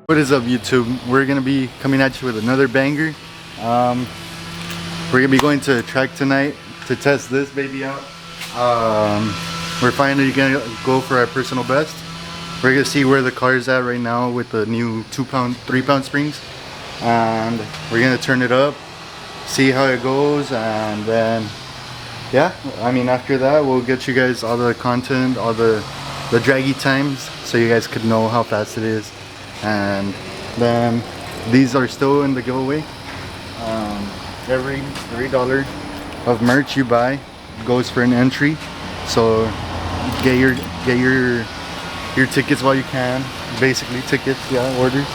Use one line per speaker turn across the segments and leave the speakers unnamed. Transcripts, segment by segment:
What is up, YouTube? We're gonna be coming at you with another banger. We're gonna be going to a track tonight to test this baby out. We're finally gonna go for our personal best. We're gonna see where the car is at right now with the new 3-pound springs, and we're gonna turn it up, see how it goes, and then yeah, I mean, after that we'll get you guys all the content, all the draggy times, so you guys could know how fast it is. And then these are still in the giveaway. Every $3 of merch you buy goes for an entry, so get your tickets while you can. Basically tickets, yeah, orders.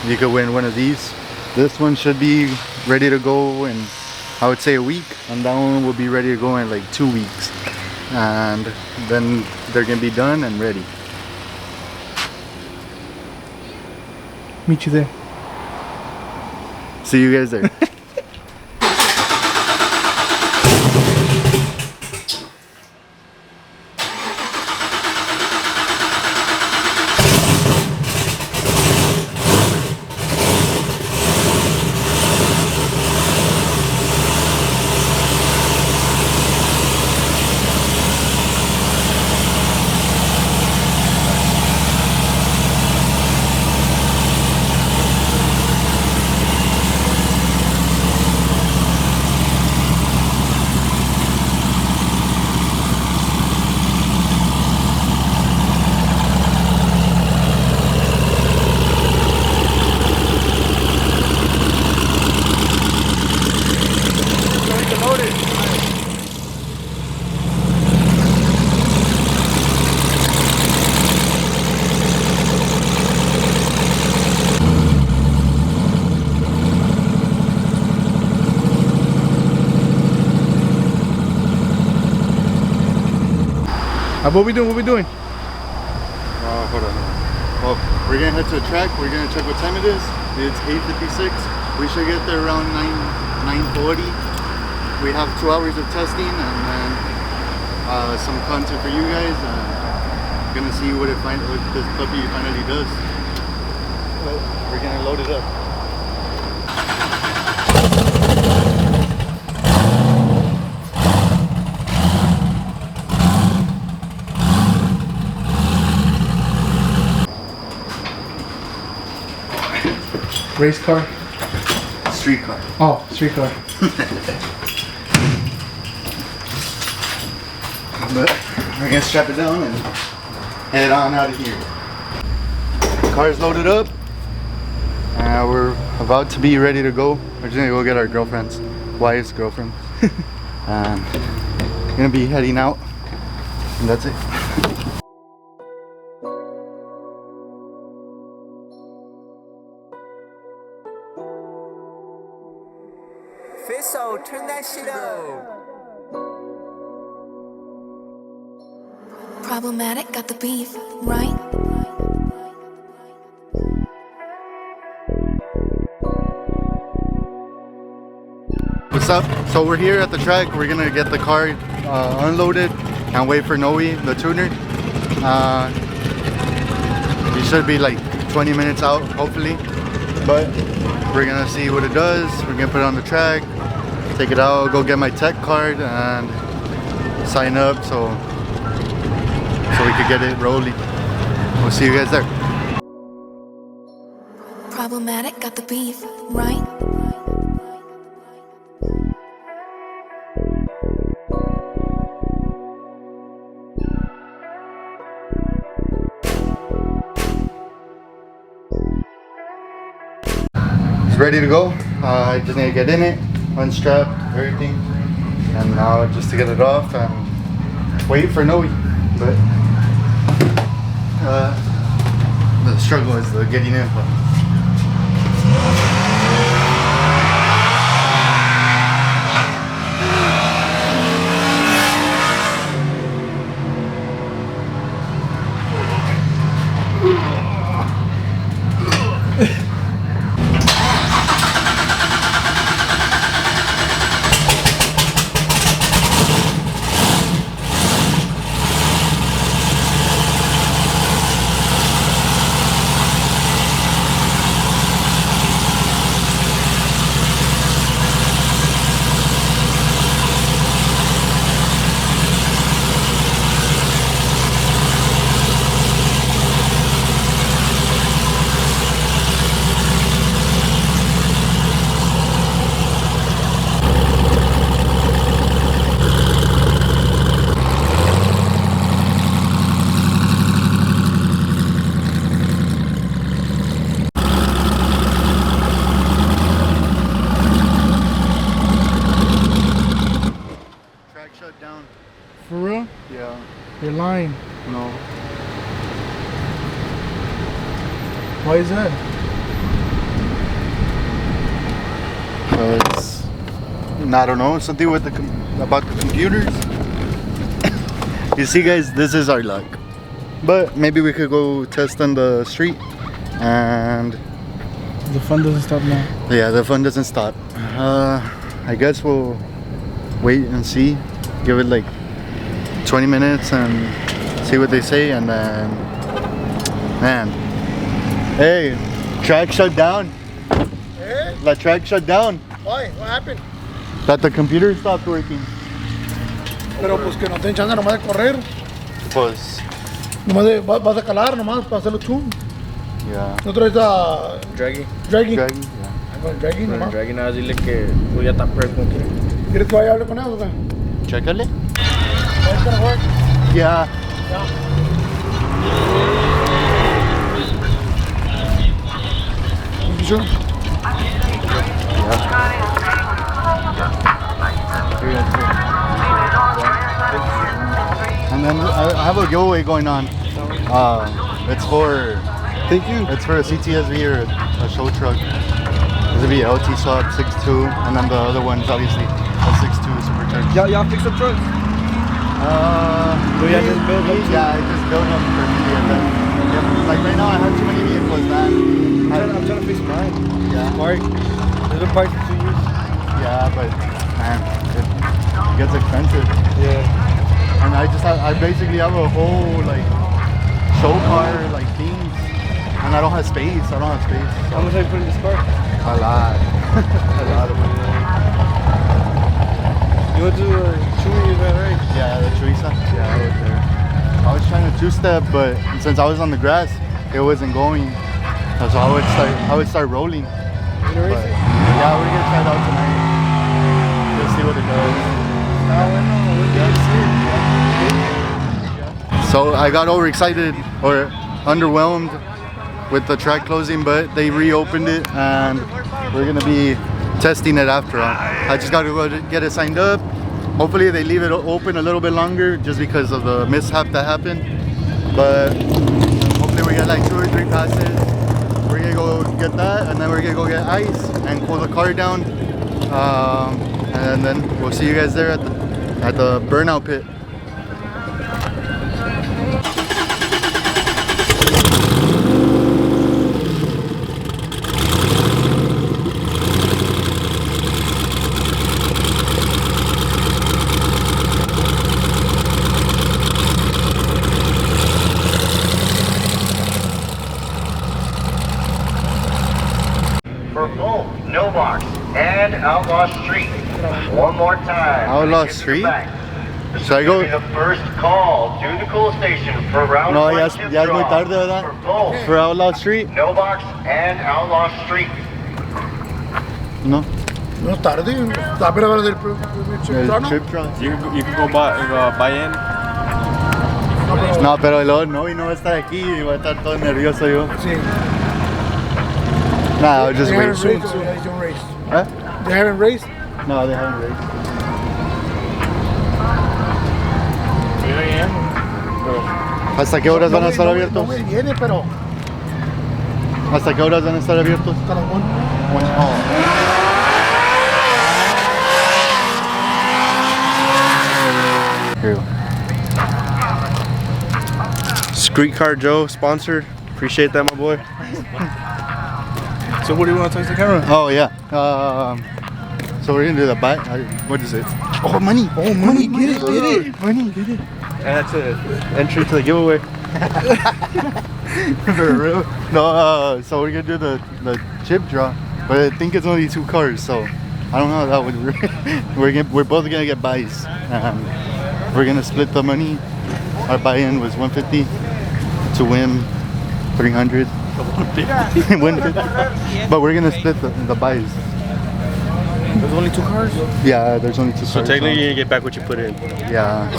You could win one of these. This one should be ready to go in, I would say, a week, and that one will be ready to go in like 2 weeks, and then they're gonna be done and ready.
Meet you there.
See you guys there.
What we doing? What we doing?
Hold on. Well, we're gonna head to the track. We're gonna check what time it is. It's 8:56. We should get there around 9:40. We have 2 hours of testing, and then some content for you guys. Gonna see what this puppy finally does. But we're gonna load it up.
Race car?
Street car.
Oh, street car.
But we're gonna strap it down and head on out of here. Car's loaded up. We're about to be ready to go. We're just gonna go get our girlfriends, wives, girlfriends. And we're gonna be heading out. And that's it.
Fisso, turn that shit up.
Problematic, got the beef, right?
What's up? So we're here at the track. We're gonna get the car unloaded and wait for Noe, the tuner. He should be like 20 minutes out, hopefully. But we're gonna see what it does. We're gonna put it on the track, take it out, go get my tech card, and sign up so we could get it rolling. We'll see you guys there.
Problematic, got the beef, right?
It's ready to go. I just need to get in it, unstrap everything, and now just to get it off and wait for Noe. But the struggle is the getting in.
Why is that?
It's, I don't know, something with about the computers. You see, guys, this is our luck. But maybe we could go test on the street, and
The fun doesn't stop now.
yeah, the fun doesn't stop. I guess we'll wait and see. Give it like 20 minutes and see what they say, and then, man, hey, track shut down.
Eh?
The track shut down.
Why? What happened?
That the computer stopped working.
Pero pues que no te chance nomás de correr.
Pues,
Vas a calar nomás para hacerlo tune.
yeah.
No traes a
Draggy.
Draggy.
Dragging, yeah.
Con Draggy
Bueno,
nomás.
Draggy nada, dile que tú ya estás prep como quieres.
¿Quieres que vaya a hablar con él o qué?
Chécale.
It's gonna work.
Yeah.
You sure?
And then I have a giveaway going on. It's for
Thank you.
It's for a CTSV or a show truck. This would be a LT swap 6.2, and then the other one's obviously a 6.2 supercharged.
Y'all fix up trucks?
Yeah,
just build them?
Yeah, I just build them for me. And then, yeah, like right now, I have too many vehicles, man.
I'm trying to fix mine.
Yeah,
Mark, it's been parked for 2 years.
yeah, but man, it gets expensive.
Yeah.
And I basically have a whole like show car like themes, and I don't have space.
How much have you put in this car?
A lot. A lot of money.
You went to Chewy event, right?
Yeah, the Teresa. Yeah, I was there. I was trying to two-step, but since I was on the grass, it wasn't going. So I would start rolling.
You know
But,
racing?
yeah, we're gonna try it out tonight. We'll see what it does. So I got overexcited or underwhelmed with the track closing, but they reopened it and we're gonna be testing it after all. I just gotta go to get it signed up. Hopefully they leave it open a little bit longer just because of the mishap that happened. But hopefully we get like 2 or 3 passes. We're gonna go get that, and then we're gonna go get ice and cool the car down. And then we'll see you guys there at the burnout pit.
For both No Box and Outlaw Street. One more time.
Outlaw
Get to the
Street?
back. This
Should I
is
go?
gonna be the first call to the cool station for round
No,
one
ya
chip
es muy
draw
tarde, ¿verdad?
For both
For Outlaw Street?
No Box and Outlaw Street.
No.
No es tarde. Está pero a ver del
El trip draw.
You can go buy in.
No, pero luego no, y no va a estar aquí y voy a estar todo nervioso yo.
Sí.
Nah, I'll just
They
wait.
haven't raced. They don't race.
Huh?
They haven't raced.
No, they haven't raced.
8 a.m.
¿Hasta qué horas van a estar abiertos?
No me viene, pero
¿Hasta qué horas van a estar abiertos?
hasta las 1.
Here we go.
Streetcar Joe sponsored. Appreciate that, my boy.
So what do you want to touch the camera?
Oh yeah. So we're gonna do the buy. What is it? Oh, money.
Oh, money, get it, get it.
Money, get it.
And that's an entry to the giveaway.
For real? No. So we're gonna do the chip draw, but I think it's only 2 cars, so I don't know how that would work. We're both gonna get buys. We're gonna split the money. Our buy-in was 150 to win 300. 150. But we're gonna split the buys.
There's only 2 cars?
Yeah, there's only 2
So
cars.
technically you get back what you put in.
Yeah.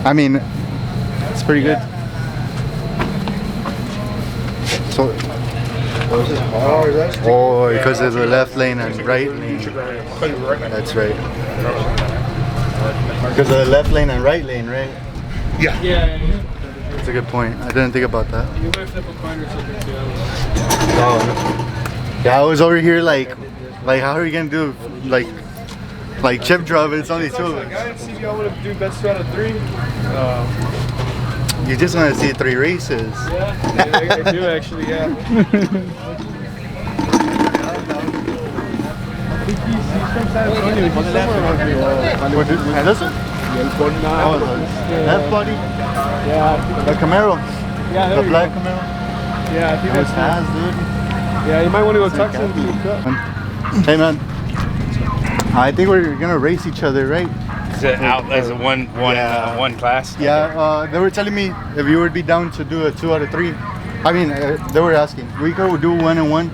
I mean, it's pretty good. So, oh, because of the left lane and right lane. That's right. Because of the left lane and right lane, right?
Yeah.
That's a good point. I didn't think about that.
You might flip a coin or something too.
Oh. Yeah, I was over here like how are you gonna do like chip drop? It's only two.
I didn't see y'all want to do best 2 out of 3.
You just want to see 3 races.
Yeah, I do actually, yeah. He's from San Antonio. He's somewhere
What, and this one? That buddy?
Yeah.
The Camaro?
Yeah, there
The
we
black
go.
Camaro?
Yeah, I think
That was
that's
fast, dude.
Yeah, you might want to go talk to him.
Hey man, I think we're gonna race each other, right?
Is it out as a one class?
Yeah, they were telling me if you would be down to do a 2 out of 3. I mean, they were asking, we could do 1 and 1.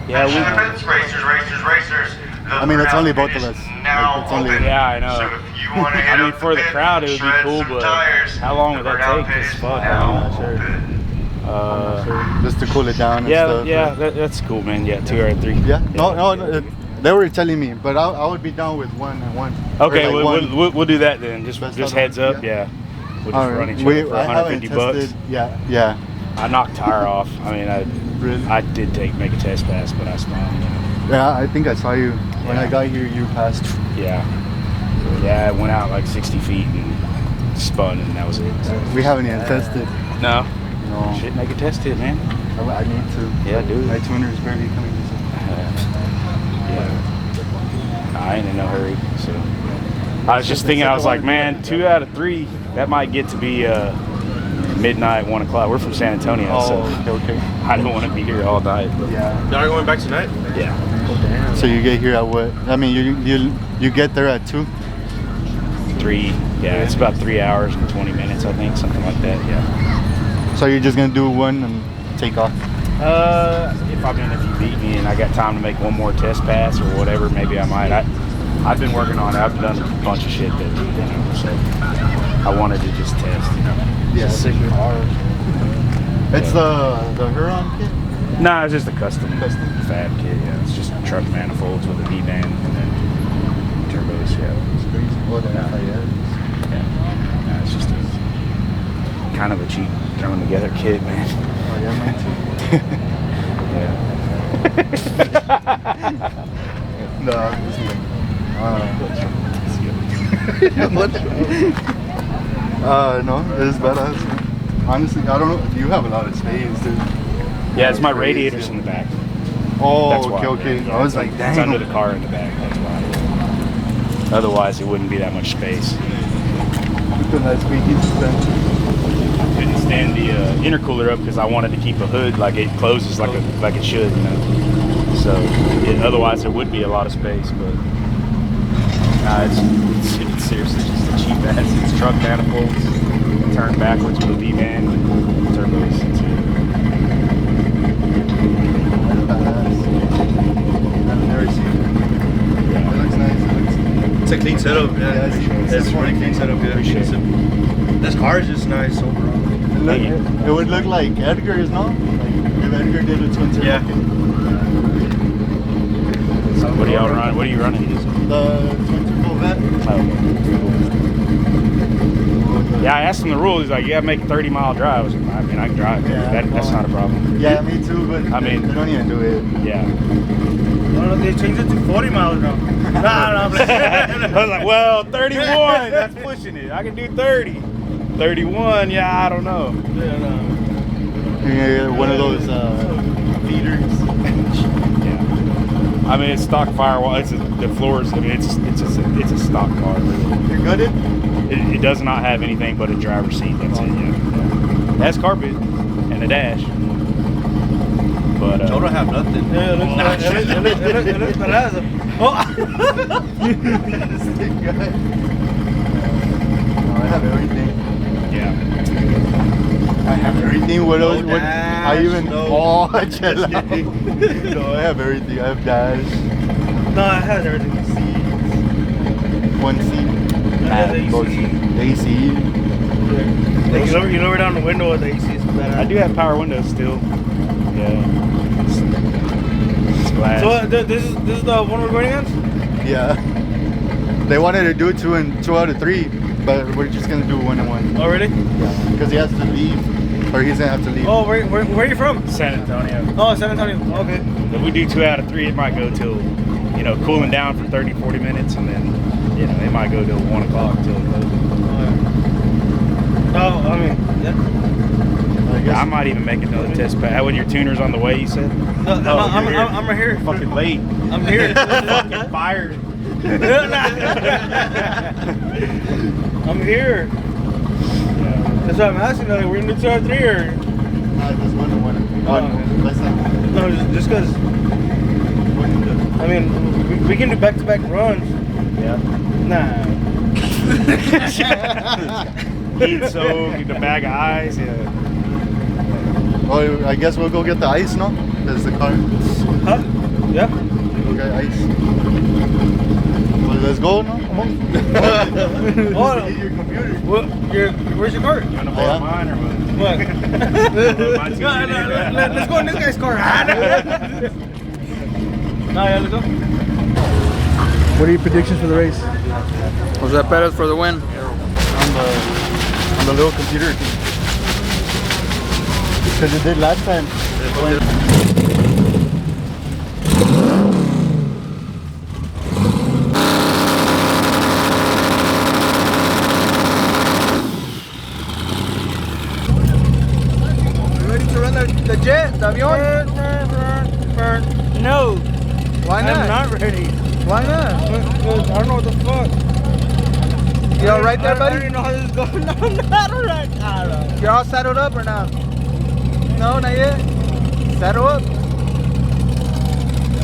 Yeah,
Racers.
I mean, it's only both of us.
Now
It's only,
open.
Yeah, I know.
So if you want to
I mean, for the crowd, it would be cool, but how long would that take? Just fuck, I'm not sure.
just to cool it down and
Yeah,
stuff.
yeah, that's cool, man. Yeah, 2 out of 3.
Yeah? No, they were telling me, but I would be down with 1 and 1.
Okay,
Or like
we'll do that then. Just
Best
heads
of-
up,
yeah.
yeah. We'll
All
just
right.
run each other for
I haven't
150 bucks.
tested. Yeah.
I knocked tire off. I mean,
Really?
I did make a test pass, but I spun.
Yeah, I think I saw you when I
Yeah.
got here. You passed.
Yeah, I went out like 60 feet and spun, and that was it.
We haven't even tested.
No,
No,
shit, make a test it, man.
I need to.
Yeah, dude.
My tuner is barely coming.
Yeah. I ain't in no hurry, so. I was just thinking, I was like, man, 2 out of 3, that might get to be midnight, 1 o'clock. We're from San Antonio, so
okay.
I don't want to be here all night. But
Yeah.
Y'all are going back tonight?
yeah.
So you get here at what? I mean, you get there at 2.
3, yeah, it's about 3 hours and 20 minutes, I think, something like that, yeah.
So you're just gonna do 1 and take off.
If you beat me and I got time to make 1 more test pass or whatever, maybe I might. I've been working on it. I've done a bunch of shit that, so I wanted to just test,
Yeah.
It's a sick car.
It's the Huron kit.
Nah, it's just a custom
Custom.
fab kit, yeah. It's just truck manifolds with a V-band and then turbos, yeah.
It's crazy. Well, then
Yeah, it's just a kind of a cheap thrown together kit, man.
Oh yeah, mine too.
Yeah.
No, this is no, it's badass. Honestly, I don't know. You have a lot of space, dude.
Yeah, it's my radiators in the back.
Oh,
That's why.
okay. I was like,
It's
dang.
under the car in the back, that's why. Otherwise, it wouldn't be that much space.
That squeaky suspension.
Couldn't stand the intercooler up because I wanted to keep a hood like it closes like it should, So otherwise there would be a lot of space, but it's seriously just a cheap ass. It's truck manifolds, turn backwards with a V-band, turbos. That's it.
I've never seen it. It looks nice.
It's a clean setup, yeah.
Yeah, I see.
It's a pretty clean setup, yeah.
Appreciate it.
This car is just nice overall.
It would look like Edgar's, no? Like if Edgar did a twin turbo.
Yeah.
What are you running?
The twin turbo vet.
Yeah, I asked him the rules. He's like, "Yeah, make a 30-mile drive." I was like, I mean, I can drive.
Yeah,
That's not a problem.
Yeah, me too, but
I mean-
they don't even do it.
Yeah.
No, they changed it to 40 miles now.
I was like, well, 31, that's pushing it. I can do 30. 31, yeah, I don't know.
Yeah, one of those feeders.
Yeah. I mean, it's stock firewall. The floors. I mean, it's a stock car. Really.
You're gutted?
It does not have anything but a driver's seat. That's it. Yeah. It has carpet and a dash. But
Y'all don't have nothing.
Yeah, it looks badass.
I have everything.
yeah.
I have everything. What else? What?
dash,
I even.
no.
Oh, chill out. No, I have everything. I have dash.
No, it has everything.
One seat.
Yeah, the
Both
AC.
seats. AC.
Like, you lower down the window with the AC. It's badass.
I do have power windows still. Yeah. It's glass.
So this is the one we're going against?
Yeah. They wanted to do 2 out of 3, but we're just gonna do 1-on-1.
Oh, really?
Yeah, because he has to leave, or he's gonna have to leave.
Oh, where are you from?
San Antonio.
Oh, San Antonio. Okay.
If we do 2 out of 3, it might go till, you know, cooling down for 30, 40 minutes, and then, you know, it might go till 1 o'clock till it closes.
Oh, I mean, yeah.
I might even make another test pass. When your tuner's on the way, you said?
No, I'm right here.
Fucking late.
I'm here.
Fucking fired.
I'm here. That's why I'm asking. Like, we're gonna do 2 out of 3 or?
Just 1-on-1.
Oh, okay.
Let's not.
No, just cause. I mean, we can do back-to-back runs.
Yeah.
Nah.
Heat soak, the bag of ice, yeah.
Oh, I guess we'll go get the ice, no? There's the car.
Huh? Yeah.
We'll get ice. Well, let's go, no? Come on.
Oh,
Get your computer.
Where's your car?
You wanna borrow mine or what?
What?
Mine's
No, let's go in this guy's car. No, yeah, let's go.
What are your predictions for the race?
Jose Perez for the win.
On the little computer. Because it did last time.
You ready to run the jet, the avión?
No.
Why not?
I'm not ready.
Why not?
I don't know what the fuck.
You all right there,
I
buddy?
don't even know how this is going. No, I'm not right. I don't know.
You're all saddled up or not? No, not yet. Saddle up.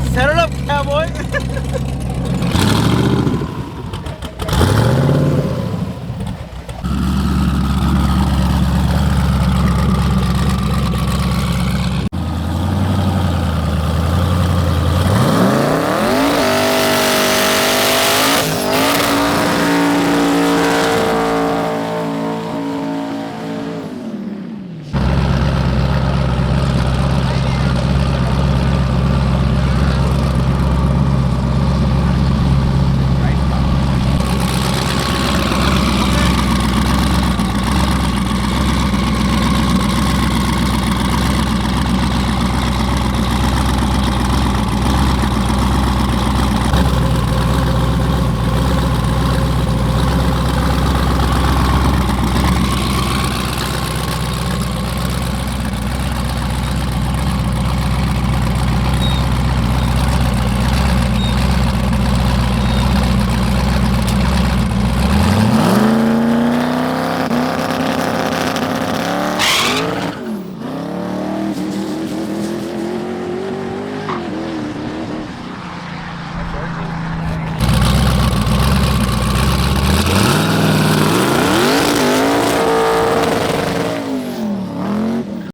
Set it up, cowboy.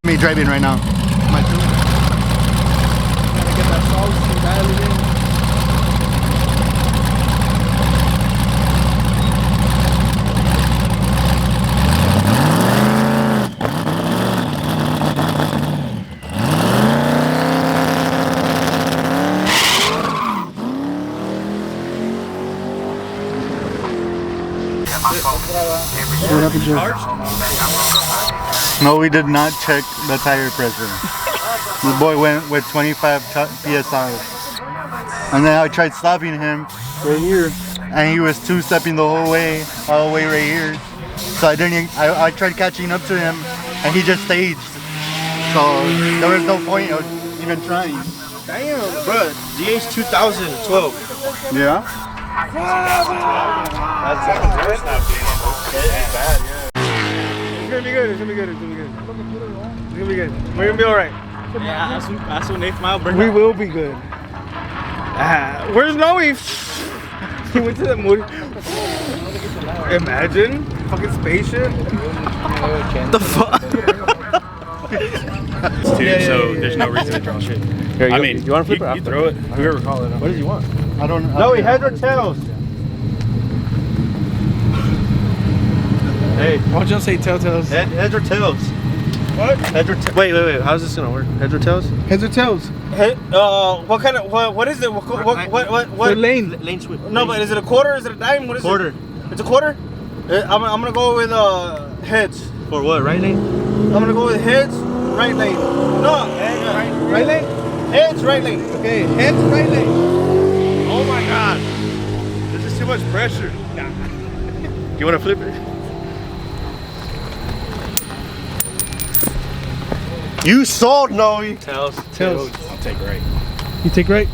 Me driving right now. My
Gotta get that sauce and dial it in. What happened, Joe?
No, we did not check the tire pressure. The boy went with 25 psi. And then I tried stopping him right here, and he was two-stepping the whole way, all the way right here. So I tried catching up to him, and he just staged. So there was no point of even trying.
Damn, bro. GH 2012.
Yeah?
It's gonna be good. It's gonna be good. It's gonna be good. It's gonna be good. We're gonna be all right.
Yeah, that's when 8th mile burn.
We will be good. Where's Noe? He went to the movie. Imagine fucking spaceship.
The fuck?
Dude, so there's no reason to draw shit.
Here,
I mean,
you want to flip it?
You throw it. Whoever call it.
What did you want?
I don't know.
No, he heads or tails. Hey,
Why don't you say telltales?
heads or tails?
What?
Heads or wait. How's this gonna work? Heads or tails?
Heads or tails? What kind of what is it? What?
The lane.
Lane switch.
No, but is it a quarter? Is it a dime? What is
Quarter.
it? It's a quarter. I'm gonna go with heads.
For what? Right lane?
I'm gonna go with heads, right lane. No, right lane. Heads, right lane.
Okay, heads, right lane.
Oh my God! This is too much pressure. You want to flip it? You saw Noe.
Tails.
I'll take right.
You take right.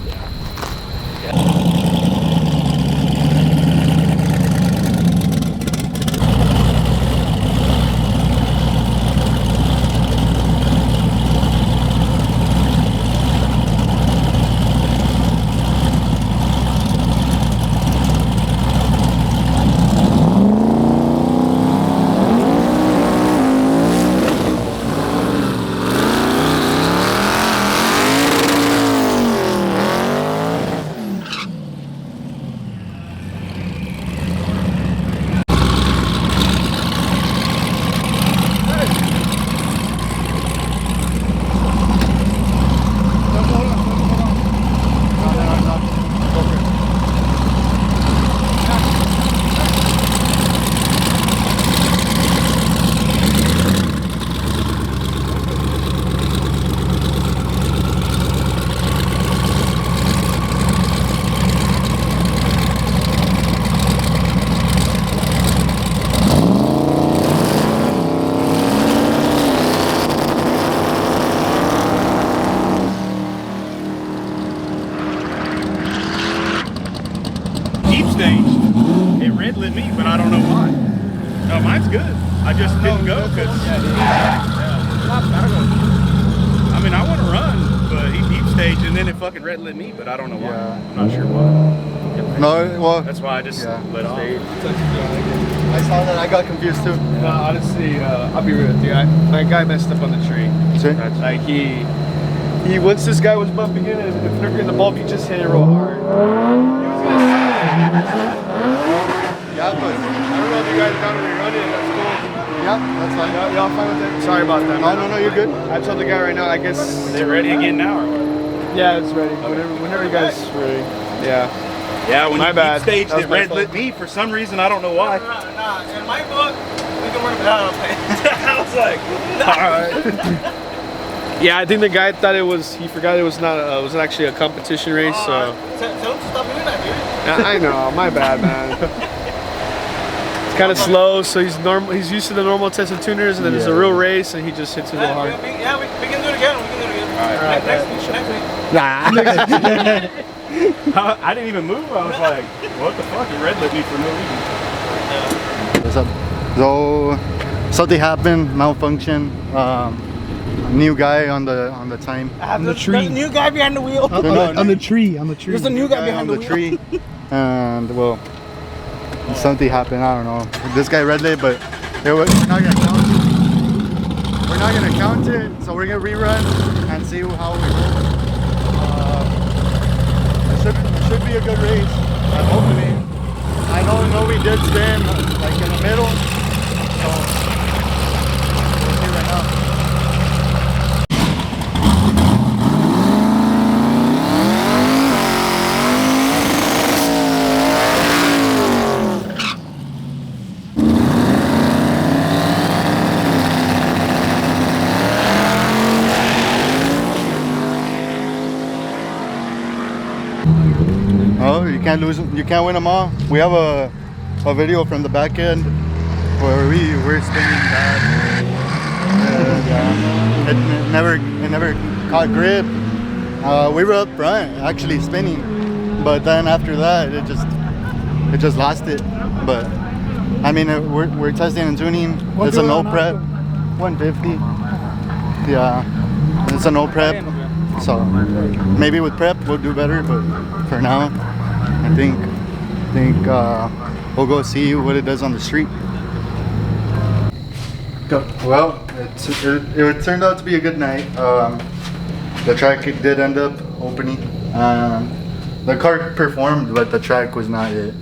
Deep stage, it red lit me, but I don't know why. No, mine's good. I just didn't go because. I mean, I want to run, but he deep stage and then it fucking red lit me, but I don't know why.
Yeah.
I'm not sure why.
No, well,
That's why I just lit off.
I saw that. I got confused too.
No, honestly, I'll be real with you. My guy messed up on the tree.
See?
Like he once this guy was bumping in and flickering the bulb, he just hit it real hard. He was gonna
Yeah, but
I don't know if you guys down to rerun it. That's cool.
yeah, that's fine.
Y'all fine with that? Sorry about that.
No, no, no, you're good.
I told the guy right now. I guess.
Is it ready again now or what?
Yeah, it's ready. Whenever you guys ready. Yeah.
Yeah, when
My
you
bad.
deep staged
That was
it
my
red
fault.
lit me for some reason. I don't know why.
Nah, in my book, we can work without a pain.
I was like,
Alright. Yeah, I think the guy thought it was. He forgot it was not. It was actually a competition race. So.
Tell him to stop doing that, dude.
Yeah, I know. My bad, man. It's kind of slow, so he's normal. He's used to the normal Tesla tuners, and then it's a real race, and he just hits it real hard.
Yeah, we can do it again. We can do it again. Next week.
Nah.
I didn't even move. I was like, what the fuck? He red lit me for no reason.
What's up? So something happened, malfunction. New guy on the time.
On the tree. There's a new guy behind the wheel.
On the tree.
There's a new guy behind
on the tree. And well, something happened. I don't know. This guy red lit, but we're not gonna count it. We're not gonna count it. So we're gonna rerun and see how we go. It should be a good race. I'm hoping. I know we did spin like in the middle. So we'll see right now. Oh, you can't lose. You can't win them all. We have a video from the back end where we're spinning bad. It never caught grip. We were up front actually spinning, but then after that it just lost it. But I mean we're testing and tuning. It's a no prep. 150. Yeah, it's a no prep. So maybe with prep we'll do better, but for now I think we'll go see what it does on the street. Well, it turned out to be a good night. The track did end up opening. The car performed, but the track was not it.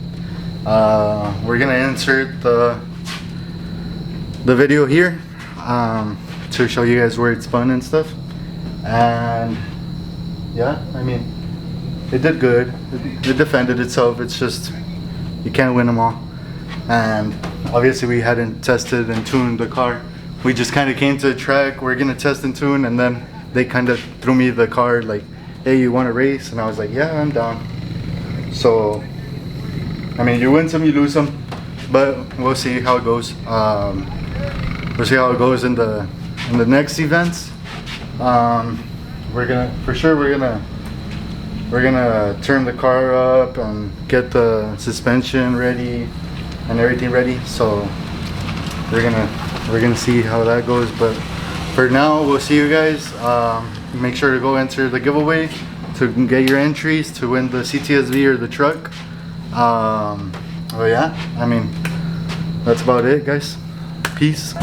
We're gonna insert the video here to show you guys where it spun and stuff. And yeah, I mean, it did good. It defended itself. It's just you can't win them all. And obviously we hadn't tested and tuned the car. We just kind of came to the track, we're gonna test and tune, and then they kind of threw me the card like, hey, you want to race? And I was like, yeah, I'm down. So I mean, you win some, you lose some, but we'll see how it goes. We'll see how it goes in the next events. We're gonna turn the car up and get the suspension ready and everything ready. So we're gonna see how that goes. But for now, we'll see you guys. Make sure to go enter the giveaway to get your entries to win the CTSV or the truck. Oh yeah, I mean, that's about it, guys. Peace.